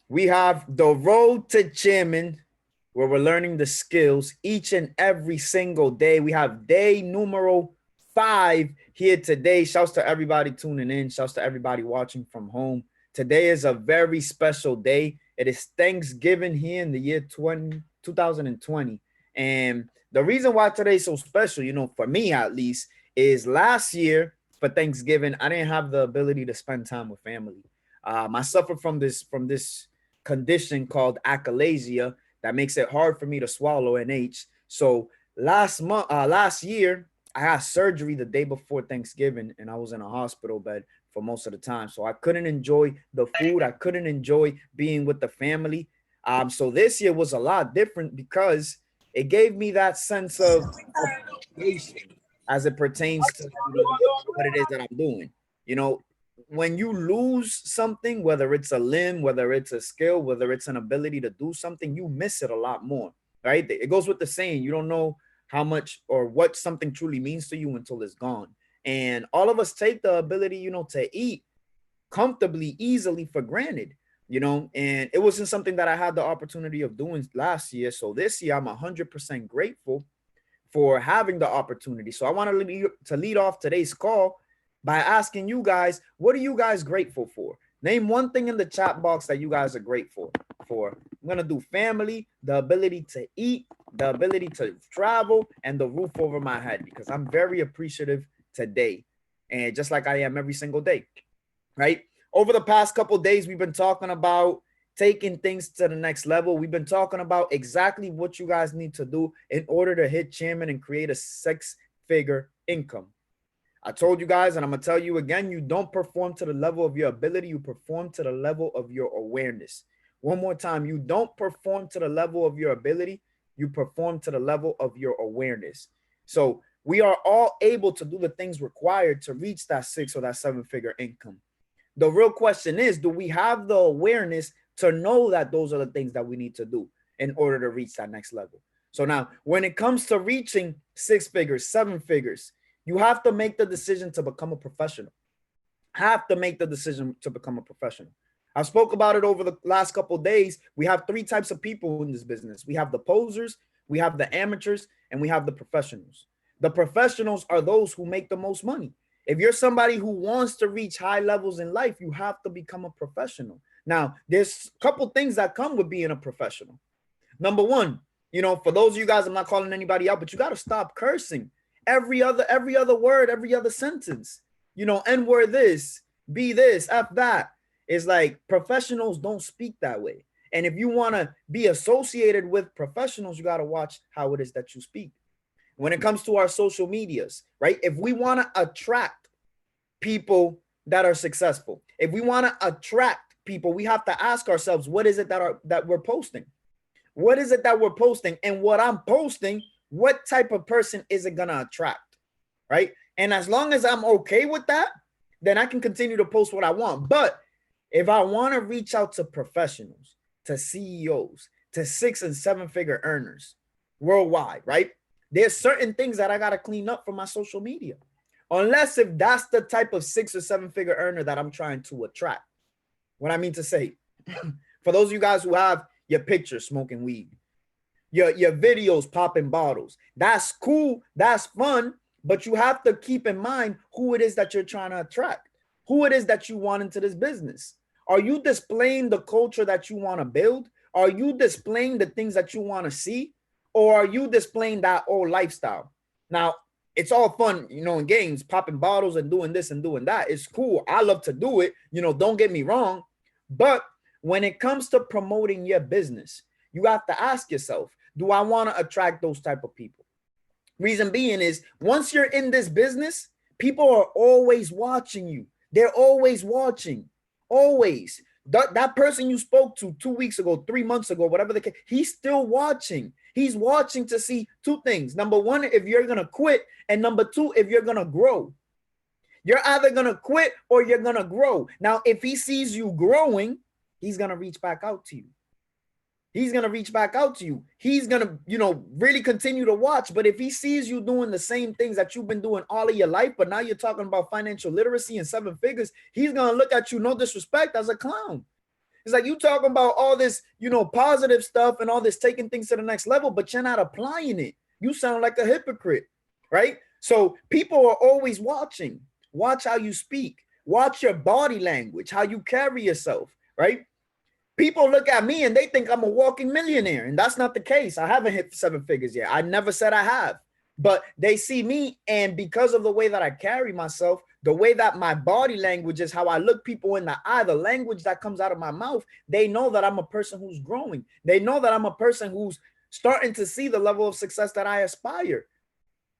We have the road to chairman, where we're learning the skills each and every single day. We have day numero 5 here today. Shouts to everybody tuning in. Shouts to everybody watching from home. Today is a very special day. It is Thanksgiving here in the year 2020. And the reason why today is so special, for me at least, is last year for Thanksgiving, I didn't have the ability to spend time with family. I suffered from this condition called achalasia that makes it hard for me to swallow an H. So last year, I had surgery the day before Thanksgiving, and I was in a hospital bed for most of the time. So I couldn't enjoy the food. I couldn't enjoy being with the family. So this year was a lot different because it gave me that sense of appreciation as it pertains to what it is that I'm doing. You know, when you lose something, whether it's a limb, whether it's a skill, whether it's an ability to do something, you miss it a lot more, right? It goes with the saying, you don't know how much or what something truly means to you until it's gone. And all of us take the ability, to eat comfortably, easily for granted, and it wasn't something that I had the opportunity of doing last year. So this year, I'm 100% grateful for having the opportunity. So I want to lead off today's call by asking you guys, what are you guys grateful for? Name one thing in the chat box that you guys are grateful for. I'm going to do family, the ability to eat, the ability to travel, and the roof over my head, because I'm very appreciative today. And just like I am every single day, right? Over the past couple of days, we've been talking about taking things to the next level. We've been talking about exactly what you guys need to do in order to hit chairman and create a 6-figure income. I told you guys, and I'm going to tell you again, you don't perform to the level of your ability. You perform to the level of your awareness. One more time, you don't perform to the level of your ability. You perform to the level of your awareness. So we are all able to do the things required to reach that 6 or that 7-figure income. The real question is, do we have the awareness to know that those are the things that we need to do in order to reach that next level? So now, when it comes to reaching 6 figures, 7 figures, you have to make the decision to become a professional. Have to make the decision to become a professional. I spoke about it over the last couple of days. We have 3 types of people in this business. We have the posers, we have the amateurs, and we have the professionals. The professionals are those who make the most money. If you're somebody who wants to reach high levels in life, you have to become a professional. Now, there's a couple things that come with being a professional. Number one, for those of you guys, I'm not calling anybody out, but you got to stop cursing. Every other word, every other sentence, N-word this, be this, F that. It's like professionals don't speak that way. And if you want to be associated with professionals, you got to watch how it is that you speak. When it comes to our social medias, right? If we want to attract people that are successful, if we want to attract people, we have to ask ourselves, what is it that we're posting? What is it that we're posting? And what I'm posting, what type of person is it going to attract, right? And as long as I'm okay with that, then I can continue to post what I want. But if I want to reach out to professionals, to CEOs, to 6 and 7-figure earners worldwide, right? There's certain things that I got to clean up from my social media. Unless if that's the type of 6 or 7-figure earner that I'm trying to attract. What I mean to say, for those of you guys who have your pictures smoking weed, your videos popping bottles, that's cool, that's fun, but you have to keep in mind who it is that you're trying to attract, who it is that you want into this business. Are you displaying the culture that you want to build? Are you displaying the things that you want to see? Or are you displaying that old lifestyle? Now, it's all fun, in games, popping bottles and doing this and doing that. It's cool. I love to do it. Don't get me wrong. But when it comes to promoting your business, you have to ask yourself, do I want to attract those type of people? Reason being is, once you're in this business, people are always watching you. They're always watching, always. That person you spoke to 2 weeks ago, 3 months ago, whatever the case, he's still watching. He's watching to see 2 things. Number one, if you're going to quit. And number 2, if you're going to grow. You're either going to quit or you're going to grow. Now, if he sees you growing, he's going to reach back out to you. He's going to reach back out to you. He's going to, really continue to watch. But if he sees you doing the same things that you've been doing all of your life, but now you're talking about financial literacy and 7 figures, he's going to look at you, no disrespect, as a clown. It's like you talking about all this, you know, positive stuff and all this taking things to the next level, but you're not applying it. You sound like a hypocrite, right? So people are always watching. Watch how you speak. Watch your body language, how you carry yourself, right? People look at me and they think I'm a walking millionaire, and that's not the case. I haven't hit 7 figures yet. I never said I have, but they see me, and because of the way that I carry myself, the way that my body language is, how I look people in the eye, the language that comes out of my mouth, they know that I'm a person who's growing. They know that I'm a person who's starting to see the level of success that I aspire.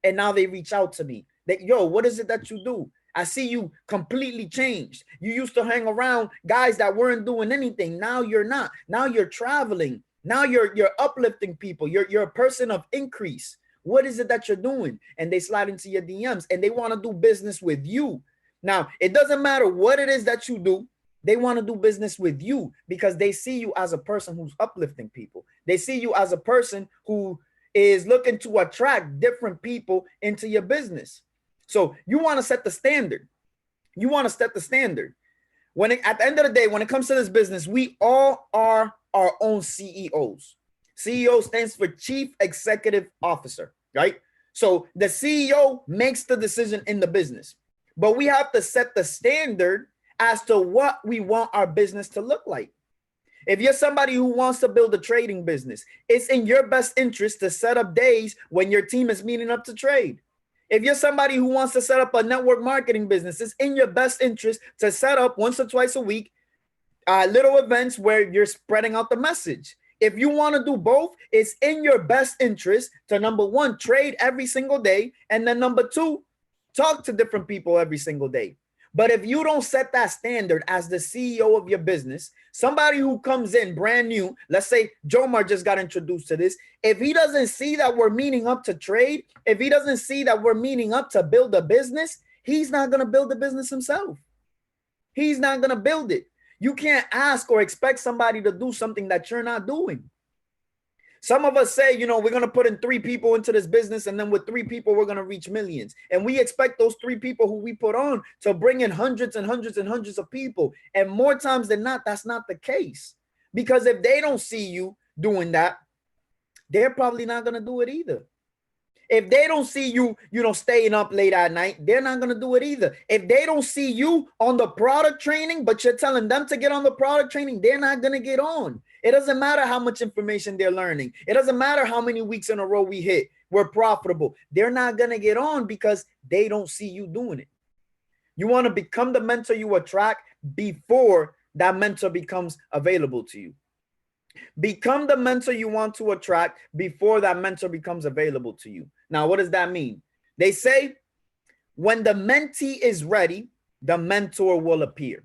And now they reach out to me. That, yo, what is it that you do? I see you completely changed. You used to hang around guys that weren't doing anything. Now you're not. Now you're traveling. Now you're uplifting people. You're a person of increase. What is it that you're doing? And they slide into your DMs and they want to do business with you. Now, it doesn't matter what it is that you do. They want to do business with you because they see you as a person who's uplifting people. They see you as a person who is looking to attract different people into your business. So you want to set the standard. You want to set the standard. At the end of the day, when it comes to this business, we all are our own CEOs. CEO stands for Chief Executive Officer, right? So the CEO makes the decision in the business, but we have to set the standard as to what we want our business to look like. If you're somebody who wants to build a trading business, it's in your best interest to set up days when your team is meeting up to trade. If you're somebody who wants to set up a network marketing business, it's in your best interest to set up once or twice a week little events where you're spreading out the message. If you want to do both, it's in your best interest to, number one, trade every single day, and then number two, talk to different people every single day. But if you don't set that standard as the CEO of your business, somebody who comes in brand new, let's say Jomar just got introduced to this, if he doesn't see that we're meeting up to trade, if he doesn't see that we're meeting up to build a business, he's not going to build the business himself. He's not going to build it. You can't ask or expect somebody to do something that you're not doing. Some of us say, you know, we're going to put in 3 people into this business, and then with 3 people, we're going to reach millions. And we expect those 3 people who we put on to bring in hundreds and hundreds and hundreds of people. And more times than not, that's not the case. Because if they don't see you doing that, they're probably not going to do it either. If they don't see you, you know, staying up late at night, they're not going to do it either. If they don't see you on the product training, but you're telling them to get on the product training, they're not going to get on. It doesn't matter how much information they're learning. It doesn't matter how many weeks in a row we hit. We're profitable. They're not going to get on because they don't see you doing it. You want to become the mentor you attract before that mentor becomes available to you. Become the mentor you want to attract before that mentor becomes available to you. Now, what does that mean? They say when the mentee is ready, the mentor will appear.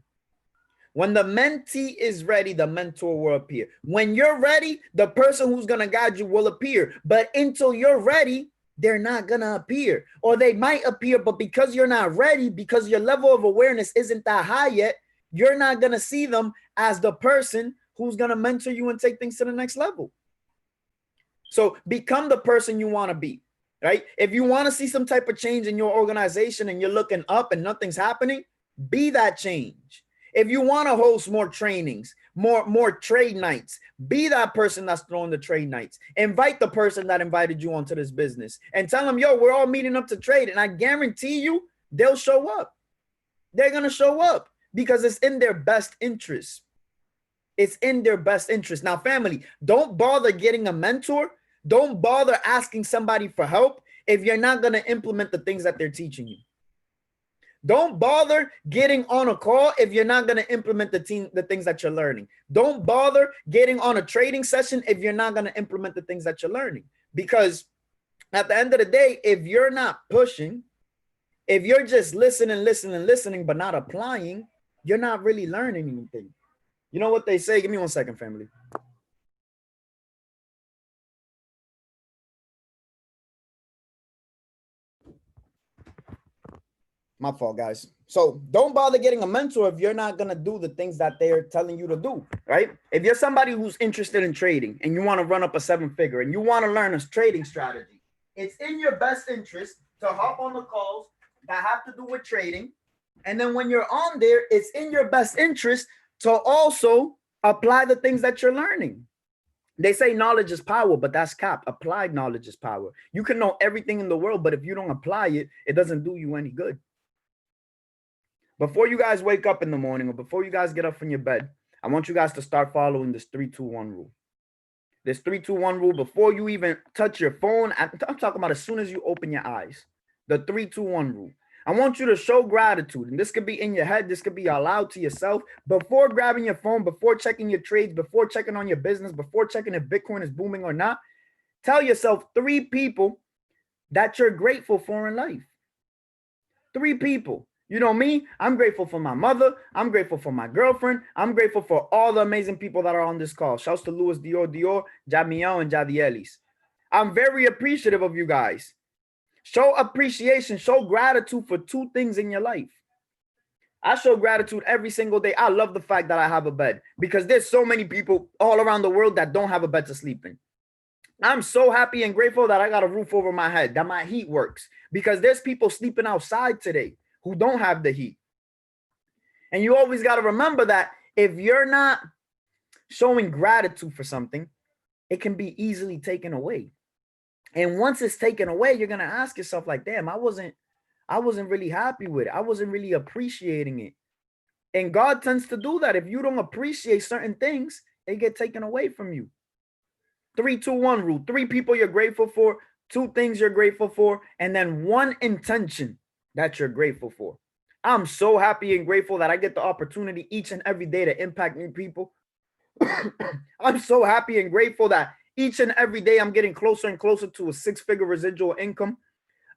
When the mentee is ready, the mentor will appear. When you're ready, the person who's going to guide you will appear. But until you're ready, they're not going to appear. Or they might appear, but because you're not ready, because your level of awareness isn't that high yet, you're not going to see them as the person who's going to mentor you and take things to the next level. So become the person you want to be, right? If you want to see some type of change in your organization and you're looking up and nothing's happening, be that change. If you want to host more trainings, more trade nights, be that person that's throwing the trade nights. Invite the person that invited you onto this business and tell them, yo, we're all meeting up to trade. And I guarantee you they'll show up. They're going to show up because it's in their best interest. It's in their best interest. Now, family, don't bother getting a mentor. Don't bother asking somebody for help if you're not going to implement the things that they're teaching you. Don't bother getting on a call if you're not going to implement the things that you're learning. Don't bother getting on a trading session if you're not going to implement the things that you're learning. Because at the end of the day, if you're not pushing, if you're just listening, but not applying, you're not really learning anything. You know what they say? Give me 1 second, family. My fault, guys. So don't bother getting a mentor if you're not going to do the things that they're telling you to do, right? If you're somebody who's interested in trading and you want to run up a 7-figure and you want to learn a trading strategy, it's in your best interest to hop on the calls that have to do with trading. And then when you're on there, it's in your best interest to also Apply the things that you're learning. They say knowledge is power, but that's cap. Applied knowledge is power. You can know everything in the world, but if you don't apply it, it doesn't do you any good. Before you guys wake up in the morning or before you guys get up from your bed, I want you guys to start following this 3-2-1 rule. This 3-2-1 rule before you even touch your phone. I'm talking about as soon as you open your eyes. The 3-2-1 rule. I want you to show gratitude. And this could be in your head. This could be aloud to yourself. Before grabbing your phone, before checking your trades, before checking on your business, before checking if Bitcoin is booming or not, tell yourself 3 people that you're grateful for in life. 3 people. You know me, I'm grateful for my mother. I'm grateful for my girlfriend. I'm grateful for all the amazing people that are on this call. Shouts to Louis Dior, Jamiel, and Jadielis. I'm very appreciative of you guys. Show appreciation, show gratitude for 2 things in your life. I show gratitude every single day. I love the fact that I have a bed because there's so many people all around the world that don't have a bed to sleep in. I'm so happy and grateful that I got a roof over my head, that my heat works, because there's people sleeping outside today who don't have the heat. And you always got to remember that if you're not showing gratitude for something, it can be easily taken away. And once it's taken away, you're going to ask yourself like, damn, I wasn't really happy with it. I wasn't really appreciating it. And God tends to do that. If you don't appreciate certain things, they get taken away from you. 3-2-1 rule. 3 people you're grateful for, 2 things you're grateful for, and then 1 intention that you're grateful for. I'm so happy and grateful that I get the opportunity each and every day to impact new people. I'm so happy and grateful that each and every day I'm getting closer and closer to a 6-figure residual income.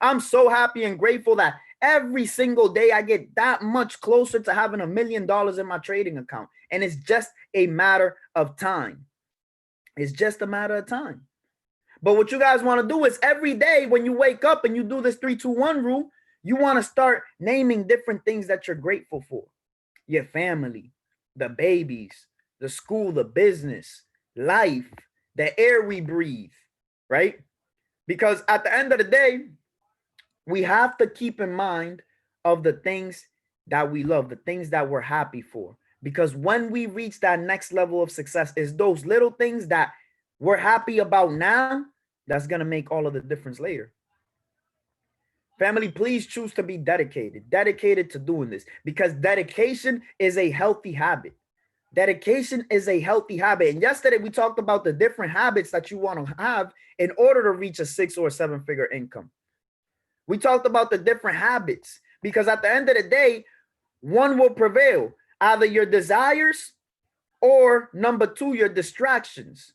I'm so happy and grateful that every single day I get that much closer to having $1 million in my trading account. And it's just a matter of time. It's just a matter of time. But what you guys want to do is every day when you wake up and you do this 3-2-1 rule, you want to start naming different things that you're grateful for. Your family, the babies, the school, the business, life, the air we breathe, right? Because at the end of the day, we have to keep in mind of the things that we love, the things that we're happy for. Because when we reach that next level of success, it's those little things that we're happy about now that's going to make all of the difference later. Family, please choose to be dedicated to doing this, because dedication is a healthy habit. Dedication is a healthy habit. And yesterday we talked about the different habits that you want to have in order to reach a 6 or 7-figure income. We talked about the different habits because at the end of the day, one will prevail, either your desires or number 2, your distractions.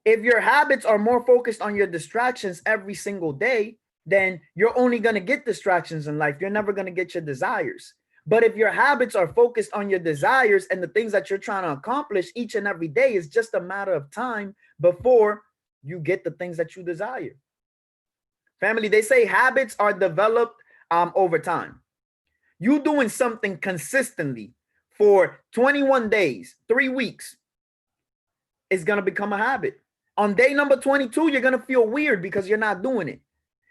If your habits are more focused on your distractions every single day, then you're only going to get distractions in life. You're never going to get your desires. But if your habits are focused on your desires and the things that you're trying to accomplish each and every day, it's just a matter of time before you get the things that you desire. Family, they say habits are developed over time. You doing something consistently for 21 days, 3 weeks, is going to become a habit. On day number 22, you're going to feel weird because you're not doing it.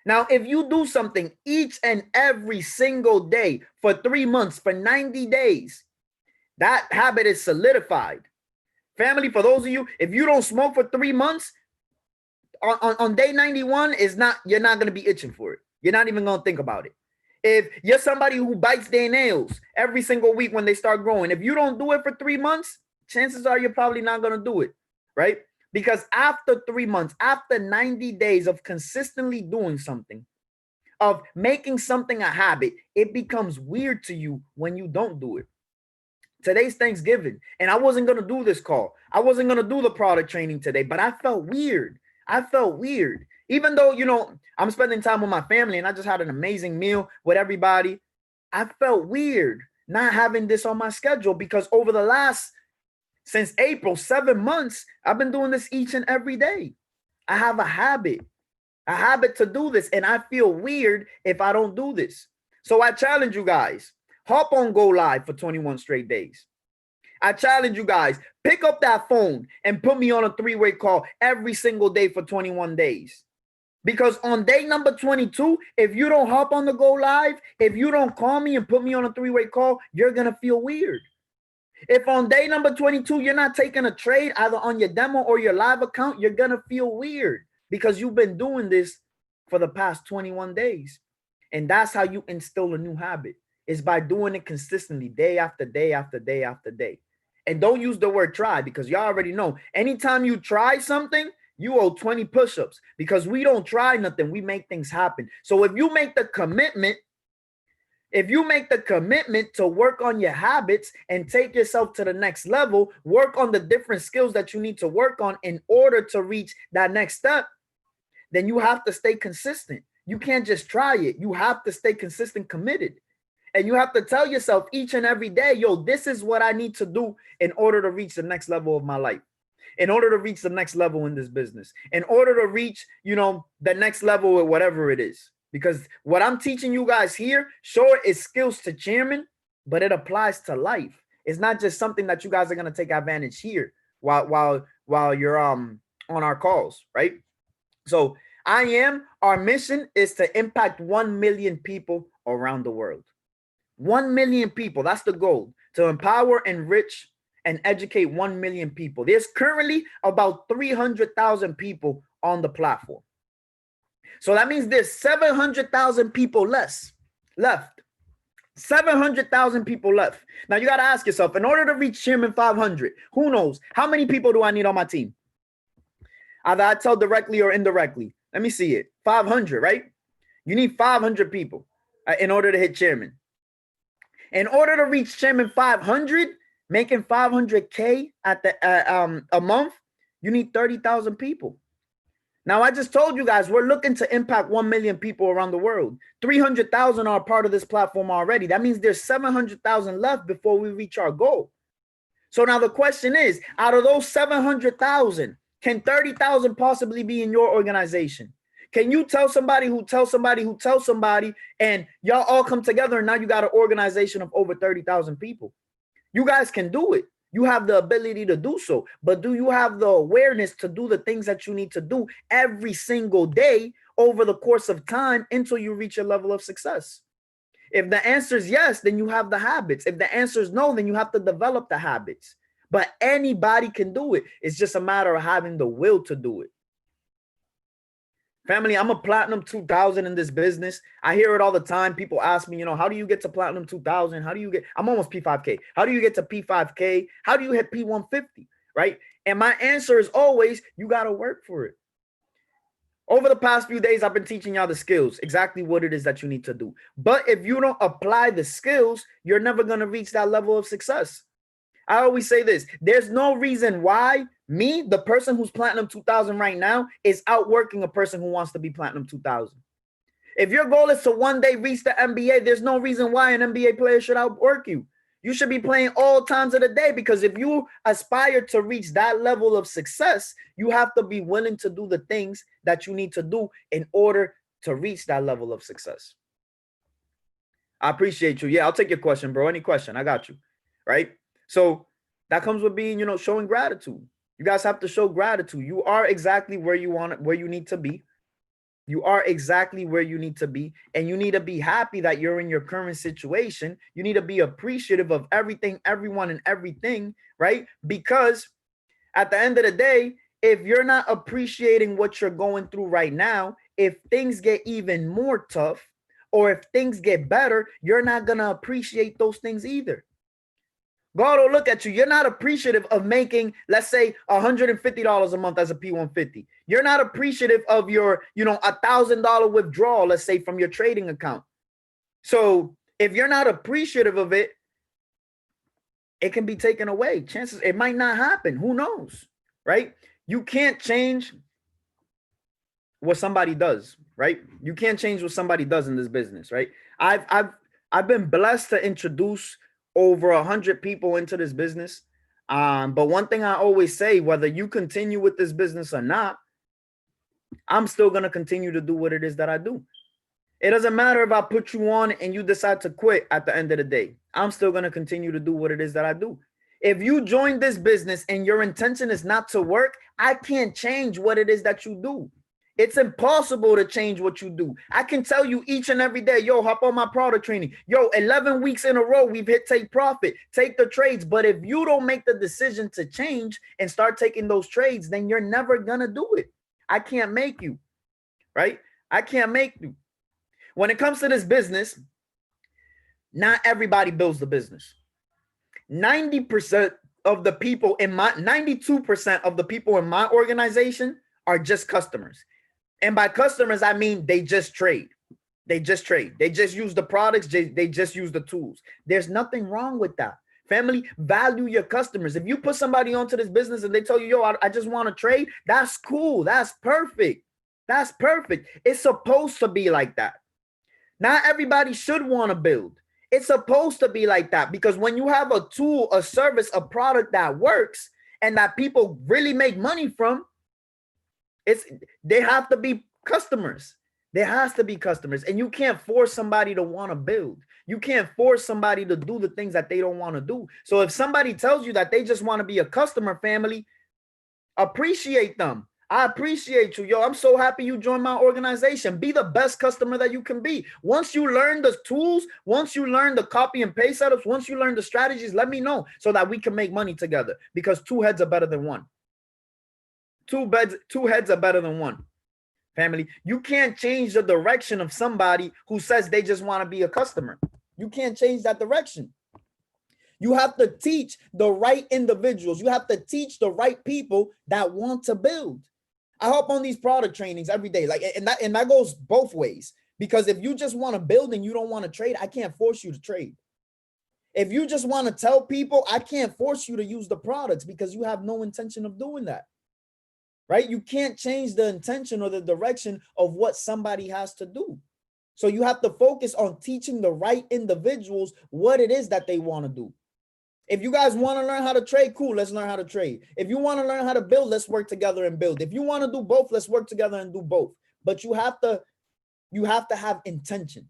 Now, if you do something each and every single day for 3 months, for 90 days, that habit is solidified. Family, for those of you, if you don't smoke for 3 months, on day 91, you're not going to be itching for it. You're not even going to think about it. If you're somebody who bites their nails every single week when they start growing, if you don't do it for 3 months, chances are you're probably not going to do it, right? Because after 3 months, after 90 days of consistently doing something, of making something a habit, it becomes weird to you when you don't do it. Today's Thanksgiving, and I wasn't going to do this call. I wasn't going to do the product training today, but I felt weird. Even though, I'm spending time with my family and I just had an amazing meal with everybody, I felt weird not having this on my schedule because since April, 7 months, I've been doing this each and every day. I have a habit to do this, and I feel weird if I don't do this. So I challenge you guys, hop on Go Live for 21 straight days. I challenge you guys, pick up that phone and put me on a 3-way call every single day for 21 days. Because on day number 22, if you don't hop on the Go Live, if you don't call me and put me on a 3-way call, you're going to feel weird. If on day number 22, you're not taking a trade either on your demo or your live account, you're going to feel weird because you've been doing this for the past 21 days. And that's how you instill a new habit, is by doing it consistently, day after day after day after day. And don't use the word try, because y'all already know anytime you try something, you owe 20 push-ups, because we don't try nothing. We make things happen. So if you make the commitment, to work on your habits and take yourself to the next level, work on the different skills that you need to work on in order to reach that next step, then you have to stay consistent. You can't just try it. You have to stay consistent, committed. And you have to tell yourself each and every day, yo, this is what I need to do in order to reach the next level of my life, in order to reach the next level in this business, in order to reach, the next level or whatever it is. Because what I'm teaching you guys here, sure, is skills to chairman, but it applies to life. It's not just something that you guys are going to take advantage here while you're on our calls, right? So our mission is to impact 1 million people around the world. 1 million people, that's the goal, to empower, enrich, and educate 1 million people. There's currently about 300,000 people on the platform. So that means there's 700,000 people left. 700,000 people left. Now you got to ask yourself, in order to reach Chairman 500, who knows? How many people do I need on my team? Either I tell directly or indirectly. Let me see it. 500, right? You need 500 people in order to hit Chairman. In order to reach Chairman 500, making 500K at a month, you need 30,000 people. Now, I just told you guys, we're looking to impact 1 million people around the world. 300,000 are part of this platform already. That means there's 700,000 left before we reach our goal. So now the question is, out of those 700,000, can 30,000 possibly be in your organization? Can you tell somebody who tells somebody who tells somebody, and y'all all come together, and now you got an organization of over 30,000 people? You guys can do it. You have the ability to do so, but do you have the awareness to do the things that you need to do every single day over the course of time until you reach a level of success? If the answer is yes, then you have the habits. If the answer is no, then you have to develop the habits. But anybody can do it. It's just a matter of having the will to do it. Family, I'm a platinum 2000 in this business. I hear it all the time. People ask me, how do you get to platinum 2000? How do you get, I'm almost P5K. How do you get to P5K? How do you hit P150, right? And my answer is always, you got to work for it. Over the past few days, I've been teaching y'all the skills, exactly what it is that you need to do. But if you don't apply the skills, you're never going to reach that level of success. I always say this, there's no reason why me, the person who's platinum 2000 right now, is outworking a person who wants to be platinum 2000. If your goal is to one day reach the NBA, there's no reason why an NBA player should outwork you. You should be playing all times of the day, because if you aspire to reach that level of success, you have to be willing to do the things that you need to do in order to reach that level of success. I appreciate you. Yeah, I'll take your question, bro. Any question, I got you, right? So that comes with being, showing gratitude. You guys have to show gratitude. You are exactly where you need to be. You are exactly where you need to be. And you need to be happy that you're in your current situation. You need to be appreciative of everything, everyone, and everything, right? Because at the end of the day, if you're not appreciating what you're going through right now, if things get even more tough, or if things get better, you're not going to appreciate those things either. God will look at you. You're not appreciative of making, let's say, $150 a month as a P150. You're not appreciative of your, $1,000 withdrawal, let's say, from your trading account. So if you're not appreciative of it, it can be taken away. Chances, it might not happen. Who knows, right? You can't change what somebody does, right? You can't change what somebody does in this business, right? I've been blessed to introduce over 100 people into this business. But one thing I always say, whether you continue with this business or not, I'm still going to continue to do what it is that I do. It doesn't matter if I put you on and you decide to quit at the end of the day. I'm still going to continue to do what it is that I do. If you join this business and your intention is not to work, I can't change what it is that you do. It's impossible to change what you do. I can tell you each and every day, yo, hop on my product training. Yo, 11 weeks in a row, we've hit take profit, take the trades. But if you don't make the decision to change and start taking those trades, then you're never going to do it. I can't make you, right? I can't make you. When it comes to this business, not everybody builds the business. 90% of the people in my 92% of the people in my organization are just customers. And by customers, I mean they just trade. They just trade. They just use the products. They just use the tools. There's nothing wrong with that. Family, value your customers. If you put somebody onto this business and they tell you, yo, I just want to trade, that's cool. That's perfect. That's perfect. It's supposed to be like that. Not everybody should want to build. It's supposed to be like that, because when you have a tool, a service, a product that works and that people really make money from, they have to be customers. There has to be customers, and you can't force somebody to want to build. You can't force somebody to do the things that they don't want to do. So if somebody tells you that they just want to be a customer, family, appreciate them. I appreciate you. Yo, I'm so happy you joined my organization. Be the best customer that you can be. Once you learn the tools, once you learn the copy and paste setups, once you learn the strategies, let me know so that we can make money together, because two heads are better than one. Two heads are better than one. Family, you can't change the direction of somebody who says they just want to be a customer. You can't change that direction. You have to teach the right individuals. You have to teach the right people that want to build. I hop on these product trainings every day, like, and that goes both ways. Because if you just want to build and you don't want to trade, I can't force you to trade. If you just want to tell people, I can't force you to use the products because you have no intention of doing that. Right? You can't change the intention or the direction of what somebody has to do. So you have to focus on teaching the right individuals what it is that they want to do. If you guys want to learn how to trade, cool, let's learn how to trade. If you want to learn how to build, let's work together and build. If you want to do both, let's work together and do both. But you have to have intention,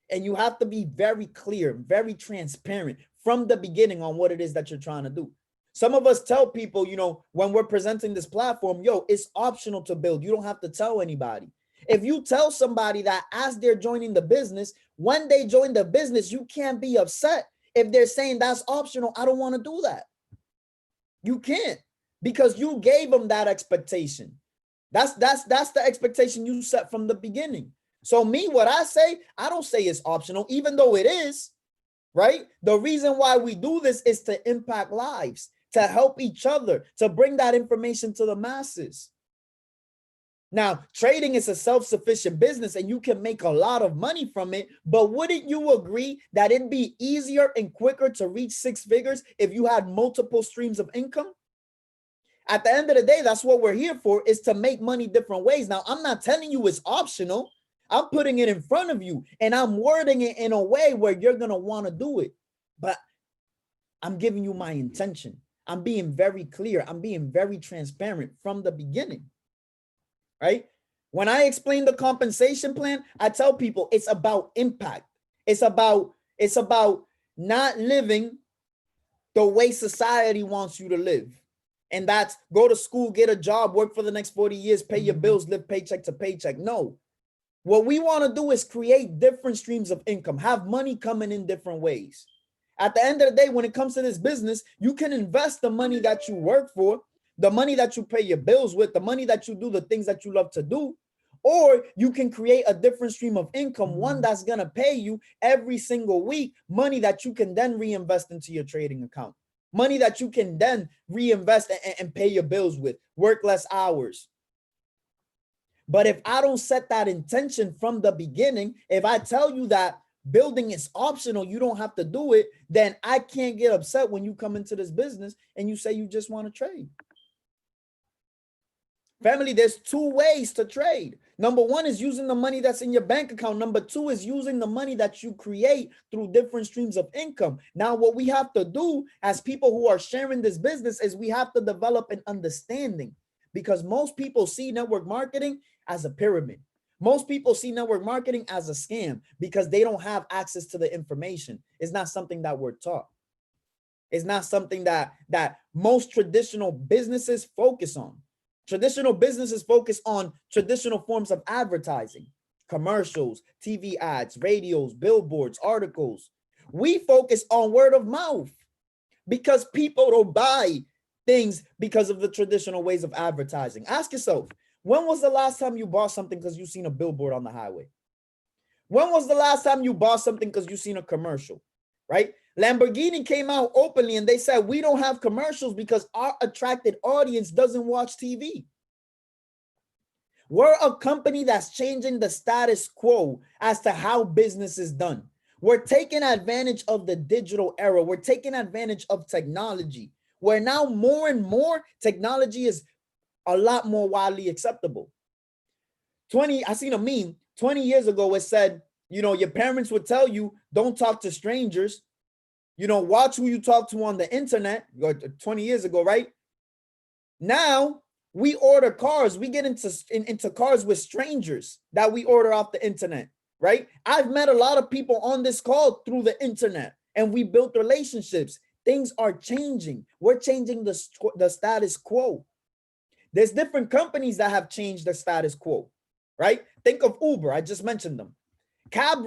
and you have to be very clear, very transparent from the beginning on what it is that you're trying to do. Some of us tell people, you know, when we're presenting this platform, yo, it's optional to build. You don't have to tell anybody. If you tell somebody that as they're joining the business, when they join the business, you can't be upset if they're saying that's optional. I don't want to do that. You can't, because you gave them that expectation. That's the expectation you set from the beginning. So me, what I say, I don't say it's optional, even though it is, right? The reason why we do this is to impact lives, to help each other, to bring that information to the masses. Now, trading is a self-sufficient business and you can make a lot of money from it, but wouldn't you agree that it'd be easier and quicker to reach 6 figures if you had multiple streams of income? At the end of the day, that's what we're here for, is to make money different ways. Now, I'm not telling you it's optional. I'm putting it in front of you and I'm wording it in a way where you're going to want to do it, but I'm giving you my intention. I'm being very clear. I'm being very transparent from the beginning, right? When I explain the compensation plan, I tell people it's about impact. It's about not living the way society wants you to live. And that's go to school, get a job, work for the next 40 years, pay your bills, live paycheck to paycheck. No. What we want to do is create different streams of income, have money coming in different ways. At the end of the day, when it comes to this business, you can invest the money that you work for, the money that you pay your bills with, the money that you do the things that you love to do, or you can create a different stream of income, one that's going to pay you every single week, money that you can then reinvest into your trading account, money that you can then reinvest and pay your bills with, work less hours. But if I don't set that intention from the beginning, if I tell you that building is optional, you don't have to do it, then I can't get upset when you come into this business and you say you just want to trade. Family, there's 2 ways to trade. Number 1 is using the money that's in your bank account. Number 2 is using the money that you create through different streams of income. Now, what we have to do as people who are sharing this business is we have to develop an understanding, because most people see network marketing as a pyramid. Most people see network marketing as a scam because they don't have access to the information. It's not something that we're taught. It's not something that most traditional businesses focus on. Traditional businesses focus on traditional forms of advertising, commercials, TV ads, radios, billboards, articles. We focus on word of mouth because people don't buy things because of the traditional ways of advertising. Ask yourself, when was the last time you bought something because you seen a billboard on the highway? When was the last time you bought something because you seen a commercial, right? Lamborghini came out openly and they said, we don't have commercials because our attracted audience doesn't watch TV. We're a company that's changing the status quo as to how business is done. We're taking advantage of the digital era. We're taking advantage of technology, where now more and more technology is a lot more widely acceptable. I seen a meme 20 years ago. It said, you know, your parents would tell you, don't talk to strangers. You know, watch who you talk to on the internet. 20 years ago, right? Now we order cars. We get into cars with strangers that we order off the internet, right? I've met a lot of people on this call through the internet, and we built relationships. Things are changing. We're changing the status quo. There's different companies that have changed the status quo, right? Think of Uber. I just mentioned them. Cab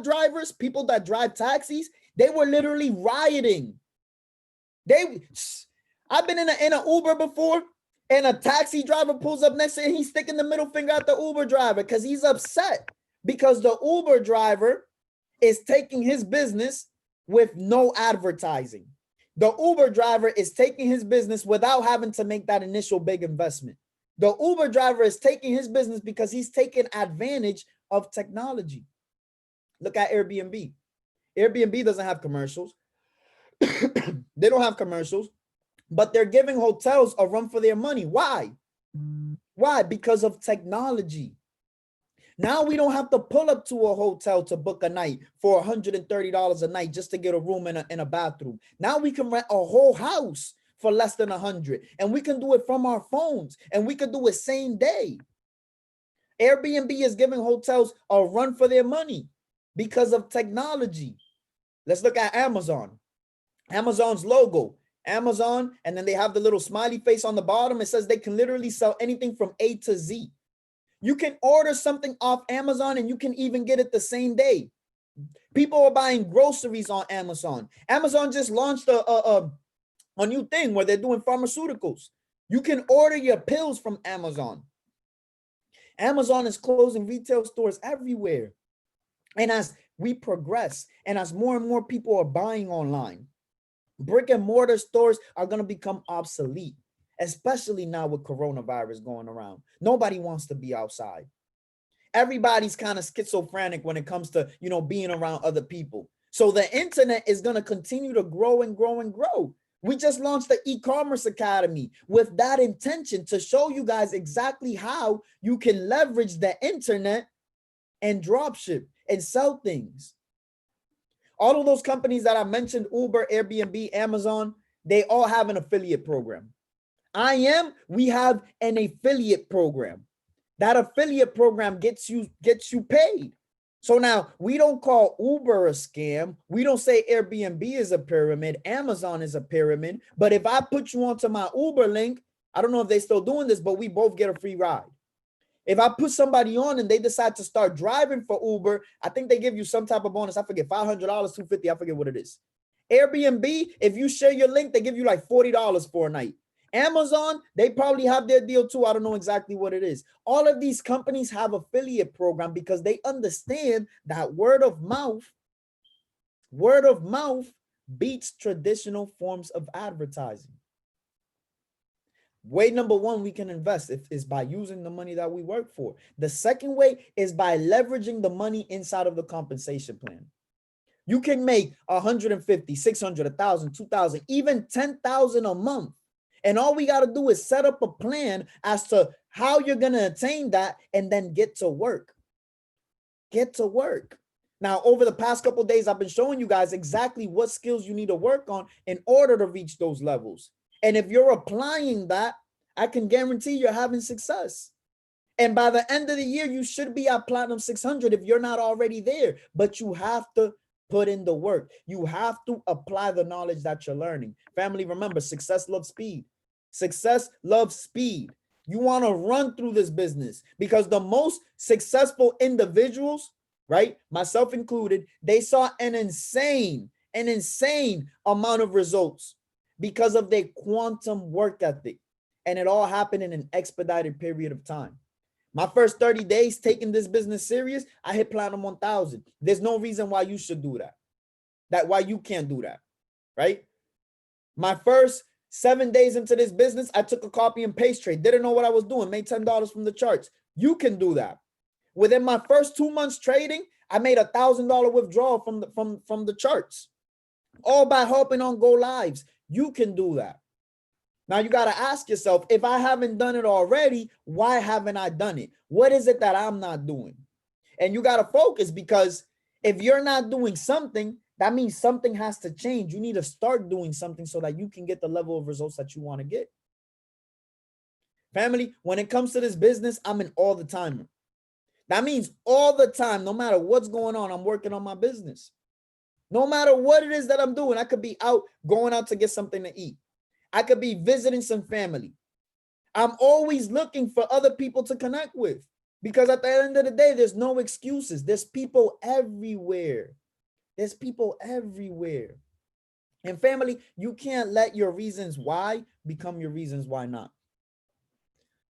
drivers, people that drive taxis, they were literally rioting. I've been in an Uber before, and a taxi driver pulls up next to him, and he's sticking the middle finger at the Uber driver because he's upset because the Uber driver is taking his business with no advertising. The Uber driver is taking his business without having to make that initial big investment. The Uber driver is taking his business because he's taking advantage of technology. Look at Airbnb. Airbnb doesn't have commercials. They don't have commercials, but they're giving hotels a run for their money. Why? Why? Because of technology. Now we don't have to pull up to a hotel to book a night for $130 a night just to get a room in a bathroom. Now we can rent a whole house for less than $100, and we can do it from our phones, and we can do it same day. Airbnb is giving hotels a run for their money because of technology. Let's look at Amazon. Amazon's logo, Amazon, and then they have the little smiley face on the bottom. It says they can literally sell anything from A to Z. You can order something off Amazon and you can even get it the same day. People are buying groceries on Amazon. Amazon just launched a new thing where they're doing pharmaceuticals. You can order your pills from Amazon. Amazon is closing retail stores everywhere. And as we progress and as more and more people are buying online, brick and mortar stores are going to become obsolete, especially now with coronavirus going around. Nobody wants to be outside. Everybody's kind of schizophrenic when it comes to, you know, being around other people. So the internet is going to continue to grow and grow and grow. We just launched the e-commerce academy with that intention to show you guys exactly how you can leverage the internet and drop ship and sell things. All of those companies that I mentioned, Uber, Airbnb, Amazon, they all have an affiliate program. We have an affiliate program. That affiliate program gets you paid. So now we don't call Uber a scam. We don't say Airbnb is a pyramid. Amazon is a pyramid. But if I put you onto my Uber link, I don't know if they're still doing this, but we both get a free ride. If I put somebody on and they decide to start driving for Uber, I think they give you some type of bonus. I forget, $500, $250, I forget what it is. Airbnb, if you share your link, they give you like $40 for a night. Amazon, they probably have their deal too. I don't know exactly what it is. All of these companies have affiliate program because they understand that word of mouth beats traditional forms of advertising. Way number one we can invest is by using the money that we work for. The second way is by leveraging the money inside of the compensation plan. You can make 150, 600, 1,000, 2,000, even 10,000 a month. And all we got to do is set up a plan as to how you're going to attain that and then get to work. Get to work. Now, over the past couple of days, I've been showing you guys exactly what skills you need to work on in order to reach those levels. And if you're applying that, I can guarantee you're having success. And by the end of the year, you should be at Platinum 600 if you're not already there. But you have to put in the work. You have to apply the knowledge that you're learning. Family, remember, success loves speed. Success loves speed. You want to run through this business because the most successful individuals, right, myself included, they saw an insane amount of results because of their quantum work ethic. And it all happened in an expedited period of time. My first 30 days taking this business serious, I hit Platinum 1000. There's no reason why you should do that. Why you can't do that, right? My first 7 days into this business, I took a copy and paste trade. Didn't know what I was doing. Made $10 from the charts. You can do that. Within my first 2 months trading, I made $1,000 withdrawal from the charts, all by hopping on go lives. You can do that. Now you got to ask yourself, if I haven't done it already, why haven't I done it? What is it that I'm not doing? And you got to focus, because if you're not doing something, that means something has to change. You need to start doing something so that you can get the level of results that you want to get. Family, when it comes to this business, I'm an all the timer. That means all the time, no matter what's going on, I'm working on my business. No matter what it is that I'm doing, I could be going out to get something to eat. I could be visiting some family. I'm always looking for other people to connect with, because at the end of the day, there's no excuses. There's people everywhere. There's people everywhere. And family, you can't let your reasons why become your reasons why not.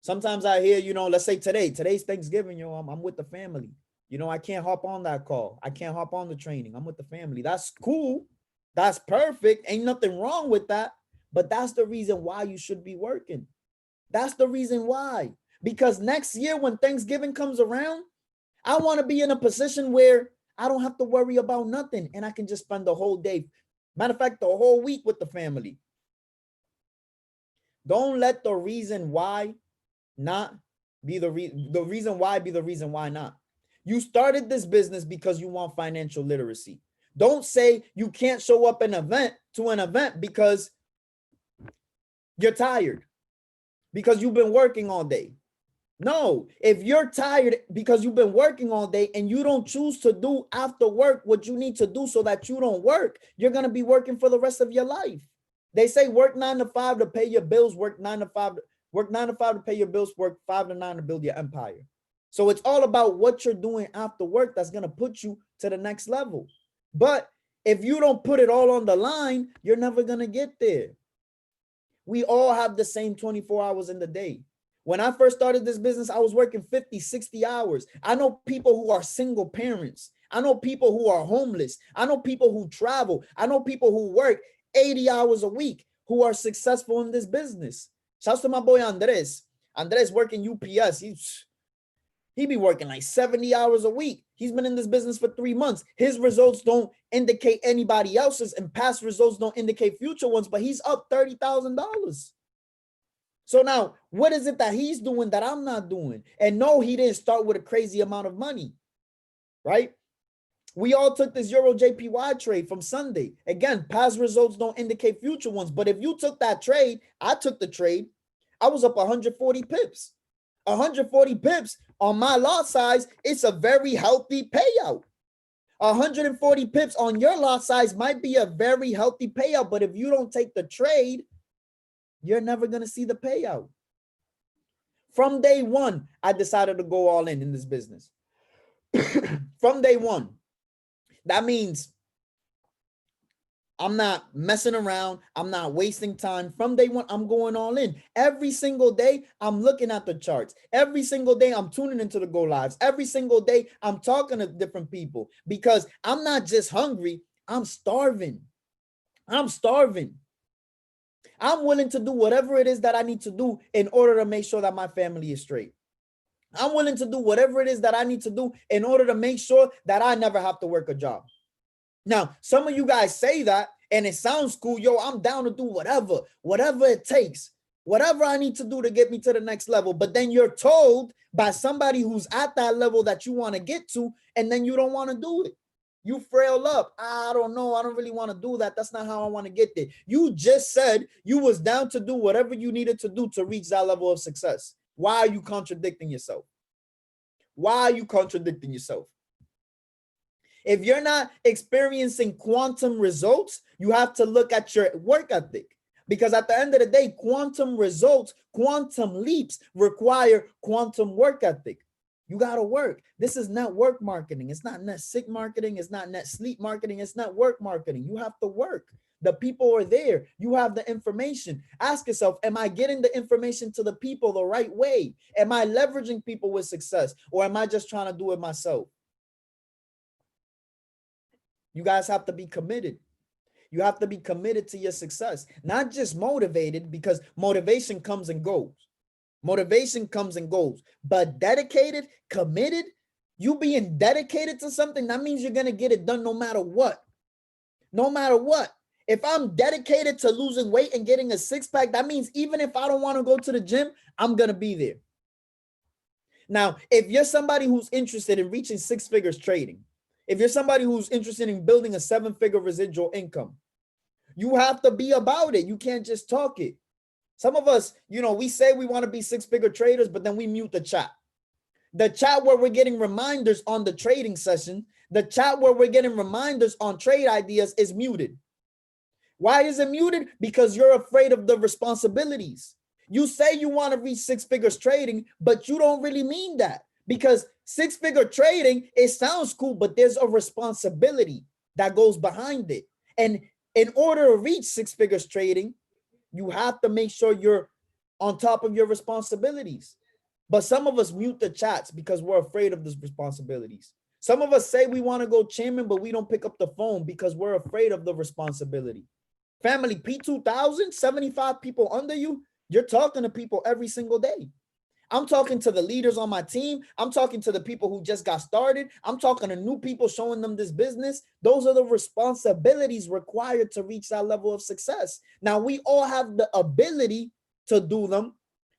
Sometimes I hear, let's say today's Thanksgiving, I'm with the family. I can't hop on that call. I can't hop on the training. I'm with the family. That's cool. That's perfect. Ain't nothing wrong with that. But that's the reason why you should be working. That's the reason why. Because next year when Thanksgiving comes around, I want to be in a position where I don't have to worry about nothing, and I can just spend the whole day, matter of fact, the whole week with the family. Don't let the reason why not be the reason why be the reason why not. You started this business because you want financial literacy. Don't say you can't show up to an event because you're tired, because you've been working all day. No, if you're tired because you've been working all day and you don't choose to do after work what you need to do so that you don't work, you're going to be working for the rest of your life. They say work 9 to 5 to pay your bills, work 9 to 5 to pay your bills, work 5 to 9 to build your empire. So it's all about what you're doing after work that's going to put you to the next level. But if you don't put it all on the line, you're never going to get there. We all have the same 24 hours in the day. When I first started this business, I was working 50, 60 hours. I know people who are single parents. I know people who are homeless. I know people who travel. I know people who work 80 hours a week who are successful in this business. Shouts to my boy Andres. Andres working UPS. He be working like 70 hours a week. He's been in this business for 3 months. His results don't indicate anybody else's, and past results don't indicate future ones, but he's up $30,000. So now, what is it that he's doing that I'm not doing? And no, he didn't start with a crazy amount of money, right? We all took this Euro JPY trade from Sunday. Again, past results don't indicate future ones. But if you took that trade, I took the trade, I was up 140 pips. 140 pips on my lot size, it's a very healthy payout. 140 pips on your lot size might be a very healthy payout, but if you don't take the trade, you're never going to see the payout. From day one, I decided to go all in this business. From day one. That means I'm not messing around. I'm not wasting time. From day one, I'm going all in. Every single day, I'm looking at the charts. Every single day, I'm tuning into the go lives. Every single day, I'm talking to different people, because I'm not just hungry. I'm starving. I'm starving. I'm willing to do whatever it is that I need to do in order to make sure that my family is straight. I'm willing to do whatever it is that I need to do in order to make sure that I never have to work a job. Now, some of you guys say that and it sounds cool. Yo, I'm down to do whatever it takes, whatever I need to do to get me to the next level. But then you're told by somebody who's at that level that you want to get to, and then you don't want to do it. You frail up. I don't know. I don't really want to do that. That's not how I want to get there. You just said you was down to do whatever you needed to do to reach that level of success. Why are you contradicting yourself? Why are you contradicting yourself? If you're not experiencing quantum results, you have to look at your work ethic. Because at the end of the day, quantum results, quantum leaps require quantum work ethic. You got to work. This is network marketing. It's not net sick marketing. It's not net sleep marketing. It's network marketing. You have to work. The people are there. You have the information. Ask yourself, am I getting the information to the people the right way? Am I leveraging people with success, or am I just trying to do it myself? You guys have to be committed. You have to be committed to your success, not just motivated, because motivation comes and goes. Motivation comes and goes, but dedicated, committed, you being dedicated to something, that means you're going to get it done no matter what. No matter what. If I'm dedicated to losing weight and getting a six-pack, that means even if I don't want to go to the gym, I'm going to be there. Now, if you're somebody who's interested in reaching six figures trading, if you're somebody who's interested in building a seven-figure residual income, you have to be about it. You can't just talk it. Some of us, we say we want to be six-figure traders, but then we mute the chat. The chat where we're getting reminders on the trading session, the chat where we're getting reminders on trade ideas is muted. Why is it muted? Because you're afraid of the responsibilities. You say you want to reach six figures trading, but you don't really mean that, because six-figure trading, it sounds cool, but there's a responsibility that goes behind it. And in order to reach six figures trading, you have to make sure you're on top of your responsibilities. But some of us mute the chats because we're afraid of those responsibilities. Some of us say we want to go chairman, but we don't pick up the phone because we're afraid of the responsibility. Family P2000, 75 people under you, you're talking to people every single day. I'm talking to the leaders on my team. I'm talking to the people who just got started. I'm talking to new people, showing them this business. Those are the responsibilities required to reach that level of success. Now, we all have the ability to do them.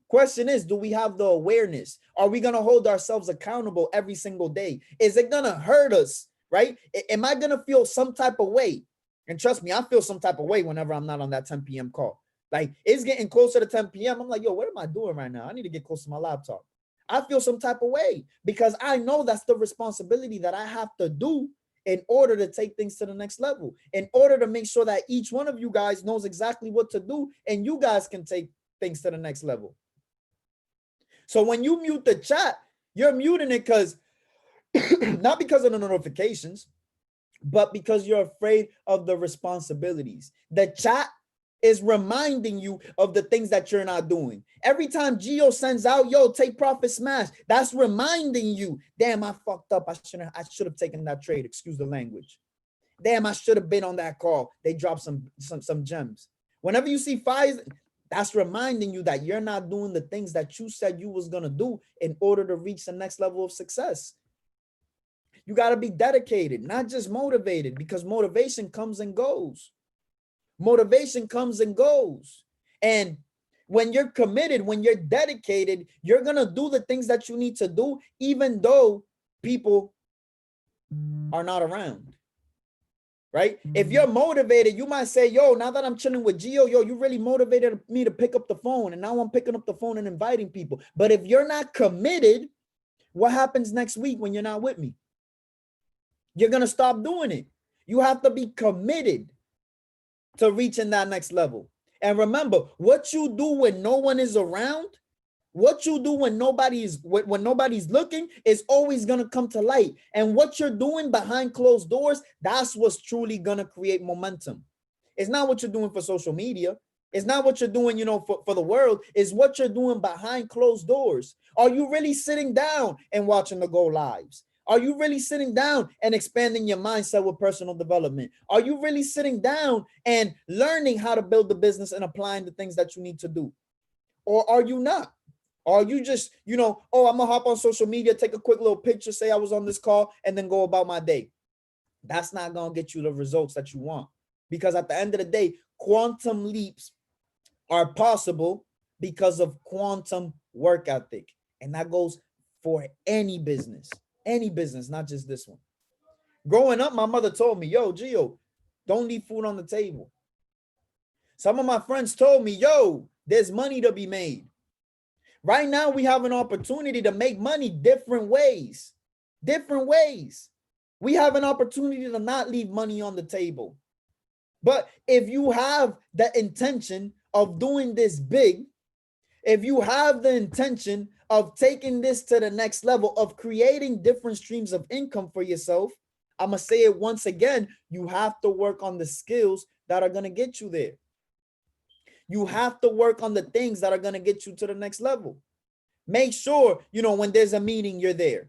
Question is, do we have the awareness? Are we going to hold ourselves accountable every single day? Is it going to hurt us, right? Am I going to feel some type of way? And trust me, I feel some type of way whenever I'm not on that 10 p.m. call. Like, it's getting closer to 10 p.m. I'm like, yo, what am I doing right now? I need to get close to my laptop. I feel some type of way because I know that's the responsibility that I have to do in order to take things to the next level, in order to make sure that each one of you guys knows exactly what to do and you guys can take things to the next level. So when you mute the chat, you're muting it because not because of the notifications, but because you're afraid of the responsibilities. The chat is reminding you of the things that you're not doing. Every time Gio sends out, yo, take profit smash, that's reminding you, damn, I fucked up. I should have taken that trade. Excuse the language. Damn, I should have been on that call. They dropped some gems. Whenever you see fires, that's reminding you that you're not doing the things that you said you was going to do in order to reach the next level of success. You got to be dedicated, not just motivated, because motivation comes and goes. Motivation comes and goes. And when you're committed, when you're dedicated, you're going to do the things that you need to do, even though people are not around. Right? If you're motivated, you might say, yo, now that I'm chilling with Gio, yo, you really motivated me to pick up the phone. And now I'm picking up the phone and inviting people. But if you're not committed, what happens next week when you're not with me? You're going to stop doing it. You have to be committed to reaching that next level. And remember, what you do when no one is around, what you do when nobody's looking is always going to come to light. And what you're doing behind closed doors, that's what's truly going to create momentum. It's not what you're doing for social media. It's not what you're doing, for the world. It's what you're doing behind closed doors. Are you really sitting down and watching the go lives? Are you really sitting down and expanding your mindset with personal development? Are you really sitting down and learning how to build the business and applying the things that you need to do? Or are you not? Or are you just, oh, I'm going to hop on social media, take a quick little picture, say I was on this call, and then go about my day? That's not going to get you the results that you want. Because at the end of the day, quantum leaps are possible because of quantum work ethic. And that goes for any business, not just this one. Growing up, my mother told me, yo, Gio, don't leave food on the table. Some of my friends told me, yo, there's money to be made. Right now, we have an opportunity to make money different ways. We have an opportunity to not leave money on the table. But if you have the intention of doing this big, if you have the intention of taking this to the next level, of creating different streams of income for yourself, I'm going to say it once again, you have to work on the skills that are going to get you there. You have to work on the things that are going to get you to the next level. Make sure, when there's a meeting, you're there.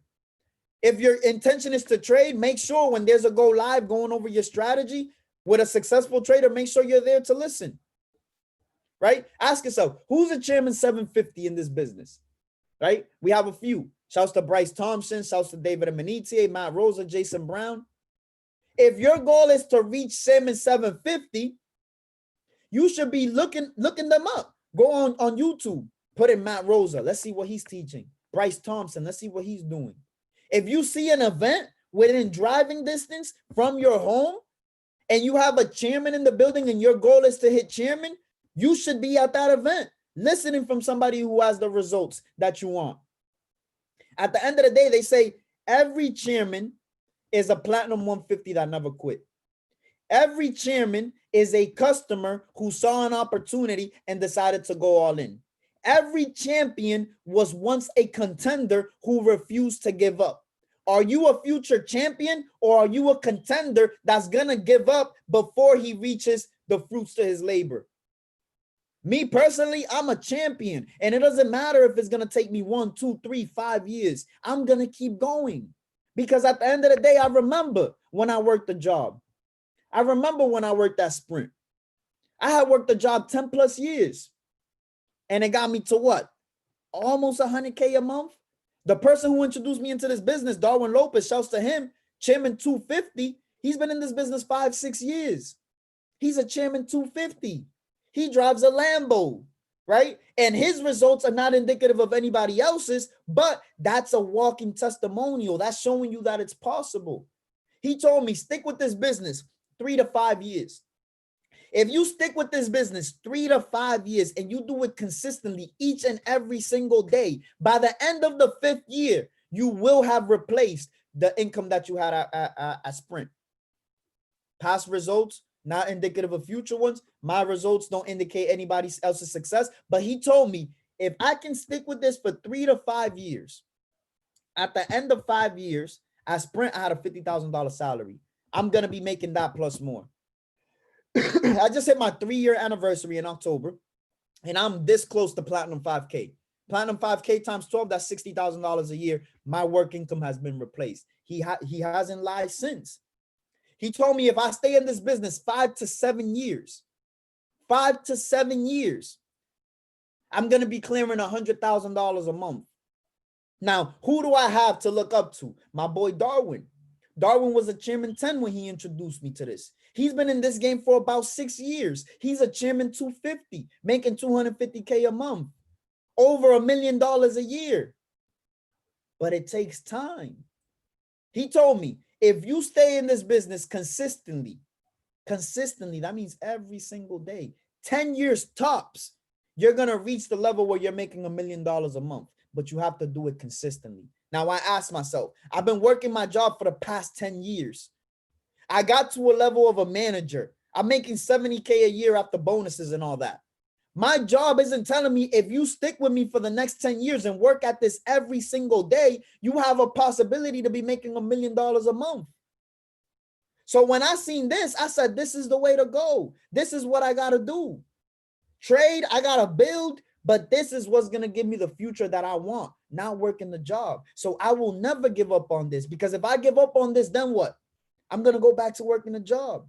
If your intention is to trade, make sure when there's a go live going over your strategy with a successful trader, make sure you're there to listen. Right? Ask yourself, who's a chairman 750 in this business? Right? We have a few. Shouts to Bryce Thompson, shouts to David Amenitie, Matt Rosa, Jason Brown. If your goal is to reach chairman 750, you should be looking them up. Go on YouTube, put in Matt Rosa. Let's see what he's teaching. Bryce Thompson, let's see what he's doing. If you see an event within driving distance from your home and you have a chairman in the building and your goal is to hit chairman, you should be at that event listening from somebody who has the results that you want. At the end of the day, they say every chairman is a platinum 150 that never quit. Every chairman is a customer who saw an opportunity and decided to go all in. Every champion was once a contender who refused to give up. Are you a future champion, or are you a contender that's going to give up before he reaches the fruits to his labor? Me personally, I'm a champion, and it doesn't matter if it's going to take me 1, 2, 3, 5 years. I'm going to keep going, because at the end of the day, I remember when I worked the job. I remember when I worked that Sprint. I had worked the job 10 plus years, and it got me to what? Almost 100K a month. The person who introduced me into this business, Darwin Lopez, shouts to him, Chairman 250. He's been in this business 5, 6 years. He's a Chairman 250. He drives a Lambo, right? And his results are not indicative of anybody else's, but that's a walking testimonial. That's showing you that it's possible. He told me, stick with this business 3 to 5 years. If you stick with this business 3 to 5 years and you do it consistently each and every single day, by the end of the 5th year, you will have replaced the income that you had at Sprint. Past results, not indicative of future ones. My results don't indicate anybody else's success. But he told me, if I can stick with this for 3 to 5 years, at the end of 5 years, at Sprint, I had a $50,000 salary. I'm going to be making that plus more. I just hit my 3-year anniversary in October, and I'm this close to Platinum 5K. Platinum 5K times 12, that's $60,000 a year. My work income has been replaced. He hasn't lied since. He told me if I stay in this business 5 to 7 years, 5 to 7 years, I'm going to be clearing $100,000 a month. Now, who do I have to look up to? My boy Darwin. Darwin was a Chairman 10 when he introduced me to this. He's been in this game for about 6 years. He's a Chairman 250, making $250K a month, over $1 million a year. But it takes time. He told me, if you stay in this business consistently, that means every single day, 10 years tops, you're going to reach the level where you're making $1 million a month, but you have to do it consistently. Now, I asked myself, I've been working my job for the past 10 years. I got to a level of a manager. I'm making $70K a year after bonuses and all that. My job isn't telling me if you stick with me for the next 10 years and work at this every single day, you have a possibility to be making $1 million a month. So when I seen this, I said, this is the way to go. This is what I got to do. Trade, I got to build, but this is what's going to give me the future that I want, not working the job. So I will never give up on this, because if I give up on this, then what? I'm going to go back to working a job.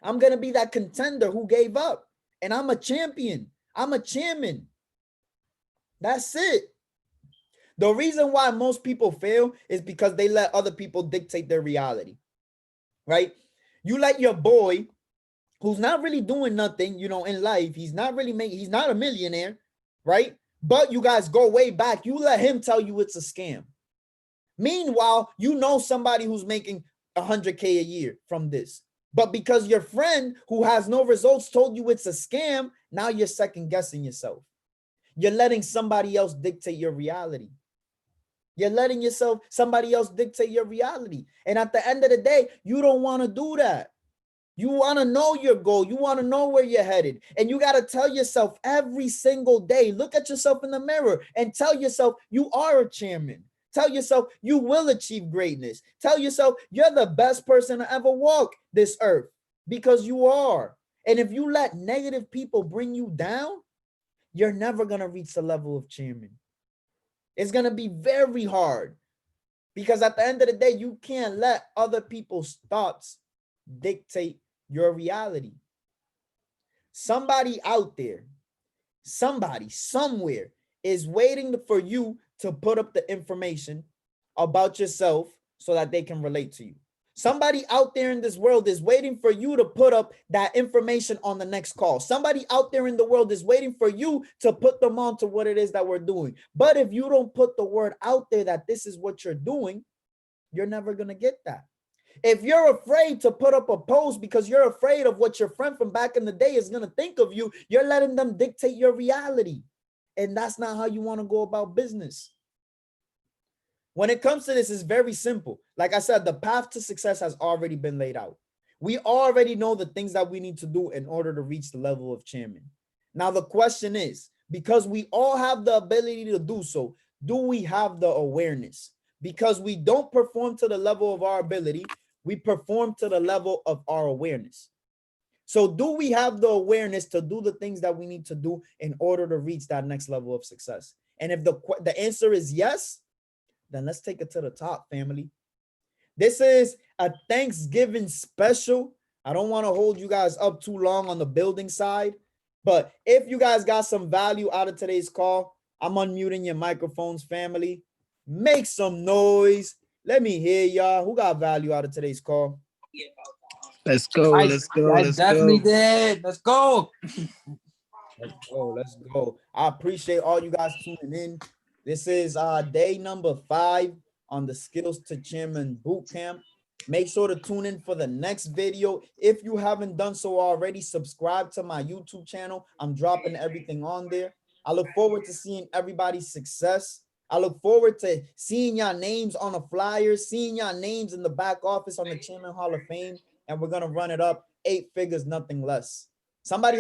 I'm going to be that contender who gave up. And I'm a champion. I'm a chairman. That's it. The reason why most people fail is because they let other people dictate their reality, right? You let your boy, who's not really doing nothing, in life, he's not a millionaire, right? But you guys go way back. You let him tell you it's a scam. Meanwhile, somebody who's making 100K a year from this. But because your friend who has no results told you it's a scam, now you're second guessing yourself. You're letting somebody else dictate your reality. You're letting somebody else dictate your reality. And at the end of the day, you don't want to do that. You want to know your goal. You want to know where you're headed. And you got to tell yourself every single day, look at yourself in the mirror and tell yourself you are a chairman. Tell yourself you will achieve greatness. Tell yourself you're the best person to ever walk this earth, because you are. And if you let negative people bring you down, you're never going to reach the level of chairman. It's going to be very hard, because at the end of the day, you can't let other people's thoughts dictate your reality. Somebody out there, somebody somewhere is waiting for you to put up the information about yourself so that they can relate to you. Somebody out there in this world is waiting for you to put up that information on the next call. Somebody out there in the world is waiting for you to put them on to what it is that we're doing. But if you don't put the word out there that this is what you're doing, you're never going to get that. If you're afraid to put up a post because you're afraid of what your friend from back in the day is going to think of you, you're letting them dictate your reality. And that's not how you want to go about business. When it comes to this, it's very simple. Like I said, the path to success has already been laid out. We already know the things that we need to do in order to reach the level of chairman. Now, the question is, because we all have the ability to do so, do we have the awareness? Because we don't perform to the level of our ability, we perform to the level of our awareness. So do we have the awareness to do the things that we need to do in order to reach that next level of success? And if the answer is yes, then let's take it to the top, family. This is a Thanksgiving special. I don't want to hold you guys up too long on the building side, but if you guys got some value out of today's call, I'm unmuting your microphones, family. Make some noise. Let me hear y'all. Who got value out of today's call? Let's go. Let's go. I Let's definitely go. did. Let's go. Let's go. Let's go. I appreciate all you guys tuning in. This is day number 5 on the Skills to Chairman Bootcamp. Make sure to tune in for the next video. If you haven't done so already, subscribe to my YouTube channel. I'm dropping everything on there. I look forward to seeing everybody's success. I look forward to seeing your names on the flyers, seeing your names in the back office on the Chairman Hall of Fame, and we're going to run it up 8 figures, nothing less. Somebody